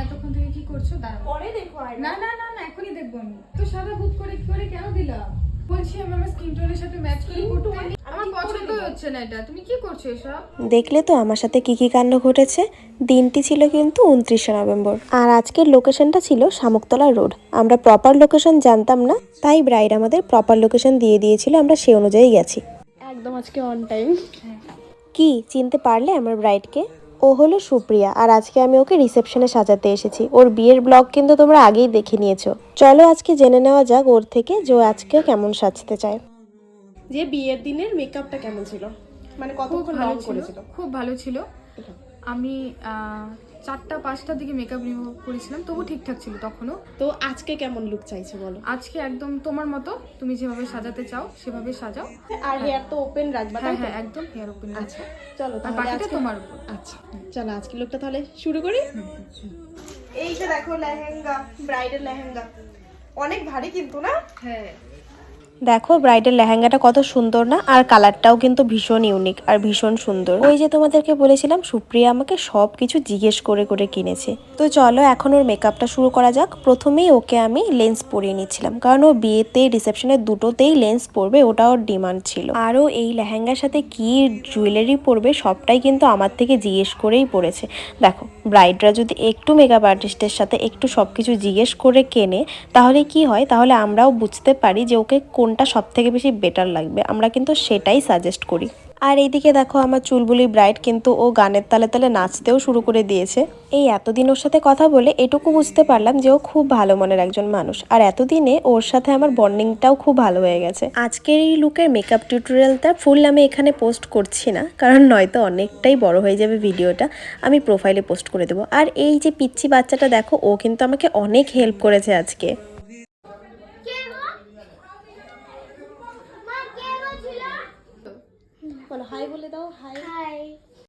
এতক্ষণ থেকে কি করছো? দাঁড়াও, পরে দেখো। আর না না না না, এখনই দেখবো আমি। তো সাদা ভূত করে কেন দিলা? বলছি আমি আমার স্কিন টোনের সাথে ম্যাচ করে করতে, আমার পছন্দই হচ্ছে না এটা। তুমি কি করছো এসব? দেখলে তো আমার সাথে কি কি কাণ্ড ঘটেছে। দিনটি ছিল কিন্তু 29শে নভেম্বর, আর আজকের লোকেশনটা ছিল শামুকতলা রোড। আমরা প্রপার লোকেশন জানতাম না, তাই ব্রাইড আমাদের প্রপার লোকেশন দিয়ে দিয়েছিল, আমরা সে অনুযায়ী গেছি। একদম আজকে অন টাইম। কি চিনতে পারলে আমার ব্রাইডকে? ও হলো সুপ্রিয়া, আর আজকে আমি ওকে রিসেপশনে সাজাতে এসেছি। ওর বিয়ের ব্লগ কিন্তু তোমরা আগেই দেখে নিয়েছো। চলো আজকে জেনে নেওয়া যাক ওর থেকে যে ও আজকেও কেমন সাজতে চায়। যে বিয়ের দিনের মেকআপটা কেমন ছিল, মানে কতক্ষণ লং করেছিল? খুব ভালো ছিল। আমি 4টা-5টার দিকে মেকআপ রিমুভ করেছিলাম, তবু ঠিকঠাক ছিল তখনও। তো আজকে কেমন লুক চাইছো বলো? আজকে একদম তোমার মতো, তুমি যেভাবে সাজাতে চাও সেভাবে সাজাও। আর হেয়ার তো ওপেন রাখবা, তাই তো? হ্যাঁ একদম হেয়ার ওপেন। আচ্ছা চলো আর তাহলে বাকিটা আজকে তোমার উপর। আচ্ছা চলো আজকে লুকটা তাহলে শুরু করি। এইটা দেখো লেহেঙ্গা, ব্রাইডাল লেহেঙ্গা অনেক ভারী কিন্তু না? হ্যাঁ দেখো ব্রাইডের লেহেঙ্গাটা কত সুন্দর না, আর কালারটাও কিন্তু ভীষণ ইউনিক আর ভীষণ সুন্দর। ওই যে তোমাদেরকে বলেছিলাম সুপ্রিয়া আমাকে সব কিছু জিজ্ঞেস করে করে কিনেছে। তো চলো এখন ওর মেকআপটা শুরু করা যাক। প্রথমেই ওকে আমি লেন্স পরিয়ে নিচ্ছিলাম, কারণ ও বিয়েতে রিসেপশনের দুটোতেই লেন্স পরবে, ওটা ওর ডিমান্ড ছিল। আরও এই লেহেঙ্গার সাথে কি জুয়েলারি পরবে সবটাই কিন্তু আমার থেকে জিজ্ঞেস করেই পরেছে। দেখো ব্রাইডরা যদি একটু মেকআপ আর্টিস্টের সাথে একটু সব কিছু জিজ্ঞেস করে কেনে তাহলে কি হয়, তাহলে আমরাও বুঝতে পারি যে ওকে কোনটা সব থেকে বেশি বেটার লাগবে, আমরা কিন্তু সেটাই সাজেস্ট করি। আর এইদিকে দেখো আমার চুলবুলি ব্রাইড কিন্তু ও গানের তালে তালে নাচতেও শুরু করে দিয়েছে। এই এতদিন ওর সাথে কথা বলে এটুকু বুঝতে পারলাম যে ও খুব ভালো মনের একজন মানুষ, আর এতদিনে ওর সাথে আমার বন্ডিংটাও খুব ভালো হয়ে গেছে। আজকের এই লুকের মেকআপ টিউটোরিয়ালটা ফুল আমি এখানে পোস্ট করছি না, কারণ নয়তো অনেকটাই বড় হয়ে যাবে ভিডিওটা। আমি প্রোফাইলে পোস্ট করে দেবো। আর এই যে পিচ্চি বাচ্চাটা দেখো, ও কিন্তু আমাকে অনেক হেল্প করেছে আজকে। বলো হাই বলে দাও। High high